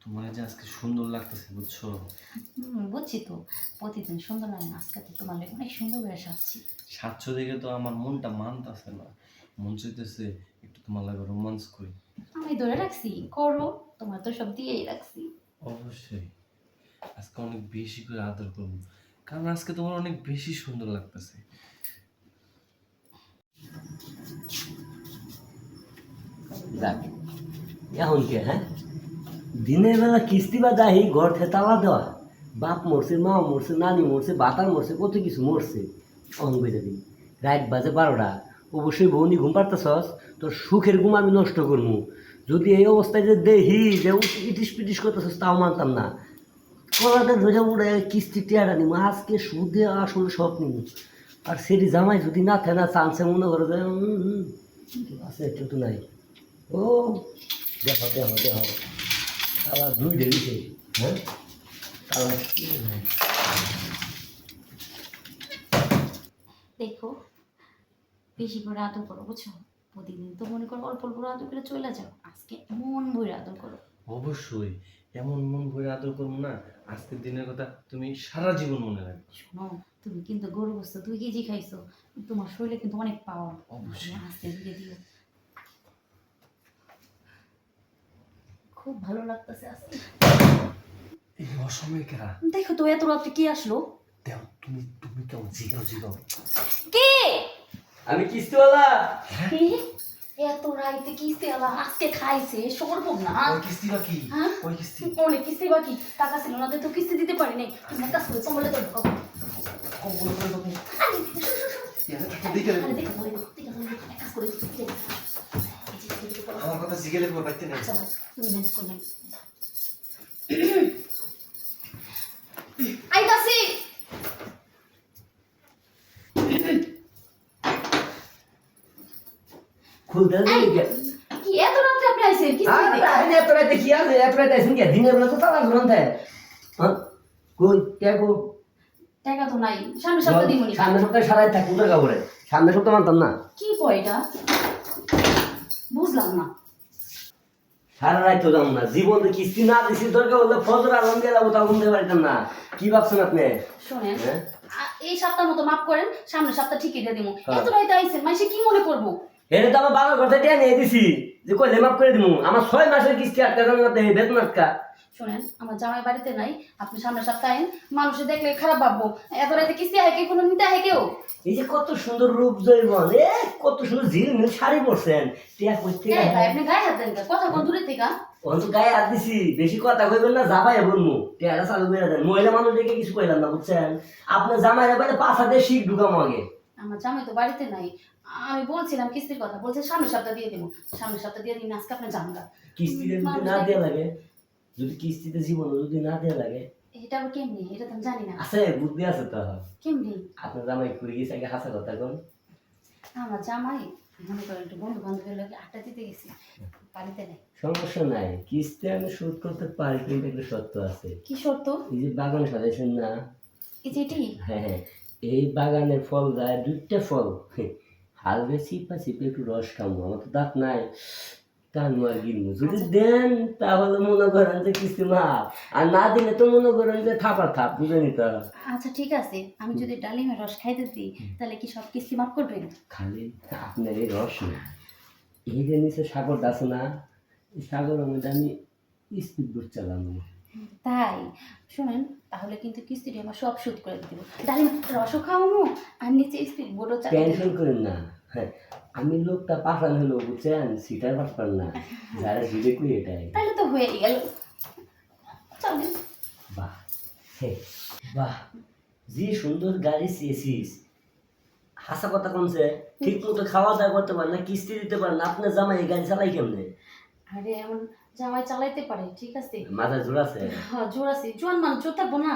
তোমার যে আজকে সুন্দর লাগতেছে বুঝছো? বুঝছি তো, প্রতিদিন সুন্দর লাগে না, আজকে তো তোমার লেগে অনেক সুন্দর করে সাজছি। সাতশো দেখে তো আমার মনটা মানতেছে না, মন চাইতেছে একটু তোমার লাগে রোমান্স করি। আমি ধরে রাখছি, করো, তোমার তো সব দিয়েই রাখছি। অবশ্যই আজকে অনেক বেশি করে আদর করবো, কারণ আজকে তোমার অনেক বেশি সুন্দর লাগতেছে। যাক এখন কে হ্যাঁ দিনের বেলা কিস্তি বা দাহি ঘর থেকে তালা দেওয়া, বাপ মরছে, মা মরছে, নানি মরছে, বাতার মরছে, কত কিছু মরছে। অন বেঁধে দিন রাত বাজে 12টা, অবশ্যই বৌনি ঘুম পারতেছস, তোর সুখের ঘুম আমি নষ্ট করবো। যদি এই অবস্থায় যে দেহি যে ইটিস পিটিস করতেছস তাও মানতাম না। কলাটা ধরে উড়ে কিস্তি টেয়ারা নিব, আজকে সুদে আসলে সব নিব। আর সেটি জামাই যদি না থাকে না চান্সে মনে করে যে আছে একটু নাই। ও দেখো দেখো দেখো তালা দুই ঢেলিছে। হ্যাঁ তালা দেখো, বেশি করে আদর করো, বুঝছো? প্রতিদিন তো মনে করো অল্প অল্প আদর করে চলে যাও, আজকে মন ভরে আদর করো। অবশ্যই এমন মন ভরে আদর করবো না, আজকের দিনের কথা তুমি সারা জীবন মনে রাখবে। শোনো, তুমি কিন্তু গরু গোস্ত 2 কেজি খাইছো, তোমার শরীরে কিন্তু অনেক পাওয়ার। অবশ্যই। আস্তে ধীরে দিও। খুব ভালো লাগতেছে আজকে। এই অসময় কেরা? দেখো তো এত রাত্রে কি আসলো? দেখো তুমি তুমি কেমন জিগাও জিগাও। কে? আমি কিস্তিওয়ালা। কে? এত রাইতে কিস্তি আলা আজকে খাইছে সর্বনাশ। ওই কিস্তি বাকি, হ্যাঁ? ওই কিস্তি। অনেক কিস্তি বাকি, টাকা ছিল না তো কিস্তি দিতে পারি নাই। তুমি একটা কাজ করে কমলে তো ঢোকাবো। কম বলে করে দেবো। আরে, দিকে আরে দেখো, বলে দেখো, এক কাজ করে দিচ্ছি, এই যে, আমার কথা জিগেলে তোমার বাড়িতে নেই। আচ্ছা ভাই, তুমি ম্যানেজ করে নাও। আইতাছি। খুলতে এই, দিকে কি এত রাত্রে আপনি আইছেন কিস্তি আর দিতে? তাহলে এত রাতে কি আছে, এত রাতে আইছেন কি দিনের বেলা তো তালা ঘুরন থাকে। হ্যাঁ কই কে কো টাকা তো নাই, সামনে সপ্তাহে দিমুনি। সামনে সপ্তাহে সারাই থাক উদার কাপড়ে, সামনে সপ্তাহ মানতাম না। কি কয় এটা? বুঝলাম না। সারা রাত তো যাবো না, জীবনে কিস্তি না দিছি দরকার হলে ফজর আলম দিয়ে যাবো, তখন দিয়ে পারতাম না। কি ভাবছেন আপনি? শোনেন, হ্যাঁ? এই সপ্তাহ মতো মাফ করেন, সামনের সপ্তাহ ঠিকই দিয়ে দিমু। হ্যাঁ। এত রাইতে আইছেন, মাইসে কি মনে করবো? এটা তো আমার বাবার কথা দিয়ে নিয়ে দিছি যে কইলে মাফ করে দিমু। আমার 6 মাসের কিস্তি আটকা জানাতে বেতন আটকা। শোনেন, আমার জামাই বাড়িতে নাই, আপনি সামনের সপ্তাহে আইন, মানুষে দেখলে খারাপ ভাববো। এত রাইতে কিস্তি হয় কি কোনো নিতে হয় কেউ? এই যে কত সুন্দর রূপ জৈবন, এ কত সুন্দর ঝিলমিল শাড়ি পরছেন, টিয়া কই থেকে এই ভাই, আপনি গায়ে হাত দেন কেন? কথা কোন দূরে থেকে? অন্ত গায়ে হাত দিছি, বেশি কথা কইবেন না, যাবাই বলমু। টিয়াটা চালু করে দেন, মহিলা মানুষ দেখে কিছু কইলাম না বুঝছেন। আপনার জামাইরা বলে 5 হাতে শিখ ঢুকামো আগে। আমার জামাই তো বাড়িতে নাই, আমি বলছিলাম কিস্তির কথা, বলছে সামনের সপ্তাহ দিয়ে দেবো। সামনের সপ্তাহ দিয়ে দিন, আজকে আপনি জানগা। কিস্তিতে যদি না দেয়া লাগে, যদি কিস্তিতে জীবন যদি না দেয়া লাগে, এটা আবার কেমনি? এটা তো আমি জানি না। আছে বুদ্ধি আছে তো। কেমনি? আপনার জামাই কই গেছে আগে হাসা কথা কোন। আমার জামাই মনে করেন একটু বন্ধু বান্ধবের লোক আড্ডা দিতে গেছি, বাড়িতে নেই। সমস্যা নাই, কিস্তি আমি শোধ করতে পারি, কিন্তু একটা শর্ত আছে। কি শর্ত? এই যে বাগান সাজাইছেন না, এই যে এটি? হ্যাঁ হ্যাঁ, এই বাগানের ফল যায় 2টা ফল, হালবে চিপা চিপে একটু রস খামো, আমার তো দাঁত নাই, টানু আর গিলমু। যদি দেন তাহলে মনে করেন যে কিস্তি মাপ, আর না দিলে তো মনে করেন যে থাপা থাপ, বুঝে নিতে হবে। আচ্ছা ঠিক আছে, আমি যদি ডালিমের রস খাইতে দিই তাহলে কি সব কিস্তি মাফ করবেন? খালি আপনার এই রস না, এই যে নিচে সাগর আছে না, এই সাগরের মধ্যে আমি স্পিড বোট চালানো। তাই? শুনেন, তাহলে কিন্তু কিস্তিটি আমার সব শোধ করে দেবো, ডালিম রসও খাওয়ানো আর নিচে স্পিড বোটও চালাবো। টেনশন করেন না, হ্যাঁ আমি লোকটা পাঠান হলো বুঝছেন, সিটার পাঠান না, যারা ভিড়ে কই এটাই। তাহলে তো হয়ে গেল, চলেন। বাহ হে বাহ, যে সুন্দর গাড়ি চেয়েছিস। হাসা কথা কমছে, ঠিক মতো খাওয়া দাওয়া করতে পারেন না, কিস্তি দিতে পারেন না, আপনার জামাই এই গাড়ি চালাই কেমনে? আরে এমন জামাই চালাইতে পারে, ঠিক আছে। মাথা জোর আছে? হ্যাঁ, জোর আছে, জোয়ান মানুষ জোর থাকবো না।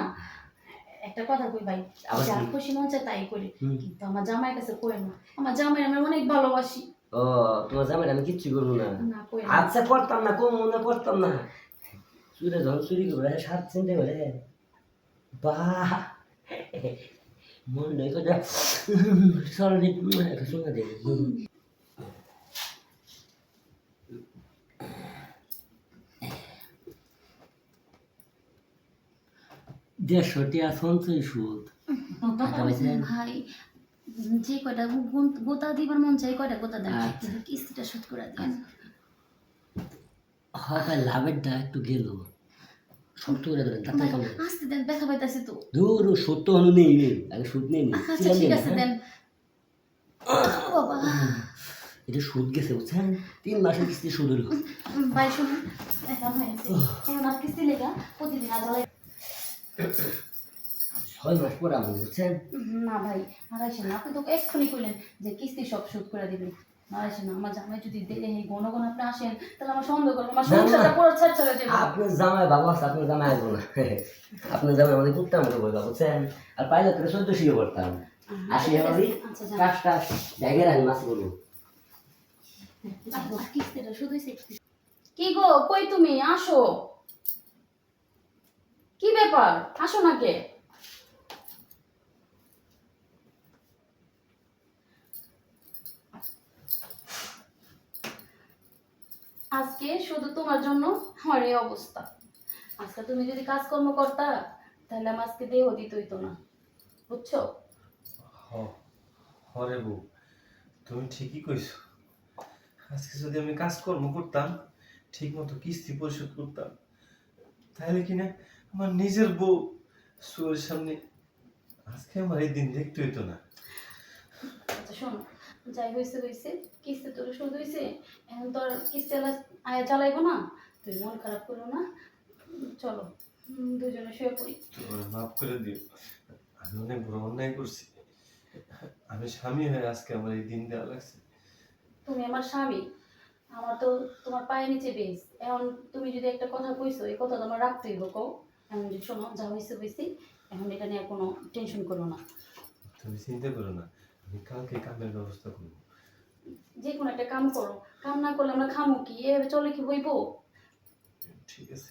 একটা কথা কই ভাই, আবার যা কি? খুশি মন চায় তাই করি, হুম। কিন্তু আমার জামাইয়ের কাছে কই না। আমার জামাই আমি অনেক ভালোবাসি। ও তোমার জামাই আমি কিচ্ছু করবো না। না কই না। আচ্ছা করতাম না, কম মনে করতাম না। চুরে ধর চুরি করবে 7 চিনতে করে, বাহ মন নয় কথা সরল শোনা দেবে। 150 টাকা সঞ্চয় সুদ। টাকা পাইছেন? ভাই যে কয়টা গোতা দিবার মন চাই কয়টা গোতা দেন, আচ্ছা। কিন্তু কিস্তিটা শোধ করে দেন। ভাই লাভেরটা একটু গেল, শক্ত করে ধরেন তাতে ভাই, কমে। আস্তে দেন, ব্যথা পাইতাছি তো। দূর সত্য হনু নেই নেই, আগে সুদ নেই নেই। আচ্ছা ঠিক আছে দেন। ও বাবা, এটা সুদ গেছে বুঝছেন, 3 মাসের কিস্তি সুদ হলো। ভাই শুনুন, এখন হয়েছে, এখন আর কিস্তি লেখা প্রতিদিন আদায়। 6 মাস পর আপনি বুঝছেন। না ভাই, আড়াইশো না, আপনি তো এক্ষুনি কইলেন যে কিস্তি সব শোধ করে দিবেন। আড়াইশো না, আমার জামাই যদি ঘন ঘন আপনি আসেন তাহলে আমার সন্দেহ করবো, আমার না, না। সংসারটা পুরো ছাড় ছাড়া যাবে। আপনার জামাই ভালো আছে, আপনার জামাই আসবো না। আপনার জামাই আমাদের কুত্তার মতো বলবা বুঝছেন, আর পাইলে তোকে 1400 করতাম। আসি আমি আচ্ছা যান। কাজটা জায়গায় রাখি মাছ করবো। কিস্তিটা শুধু কি গো, কই তুমি? আসো, কি ব্যাপার, আসো না কে? আজকে শুধু তোমার জন্য আমার এই অবস্থা। আজকে তুমি যদি কাজকর্ম করতা তাহলে আমার আজকে দেহ দিত হইতো না, বুঝছো? হরে বউ, তুমি ঠিকই কইছো। আজকে যদি আমি কাজকর্ম করতাম, ঠিক মতো কিস্তি পরিশোধ করতাম, তাহলে কিনা আমার নিজের বউ চোখের সামনে আজকে আমার এই দিন দেখতে হইতো না। আচ্ছা শোনো, যাই হয়েছে হয়েছে, কিস্তি তোর শোধ হয়েছে, এখন তো আর কিস্তি আয়া চালাইবো না, তুই মন খারাপ করো না। চলো দুজনে শুয়ে পড়ি। তোমার মাফ করে দিও, আমি অনেক বড় অন্যায় করছি। আমি স্বামী হয়ে আজকে আমার এই দিন দেওয়া লাগছে। তুমি আমার স্বামী, আমার তো তোমার পায়ের নিচে বেশ। এখন তুমি যদি একটা কথা কইছো, এই কথা তোমার রাখতেই হইব। কও এখন যে শোনো, যা হয়েছে হয়েছে, এখন এটা নিয়ে কোনো টেনশন করো না। তুমি চিন্তা করো না, আমি কালকে কামের ব্যবস্থা করবো। যে কোনো একটা কাম করো, কাম না করলে আমরা খামো কি? এভাবে চলে কি হইব? ঠিক আছে।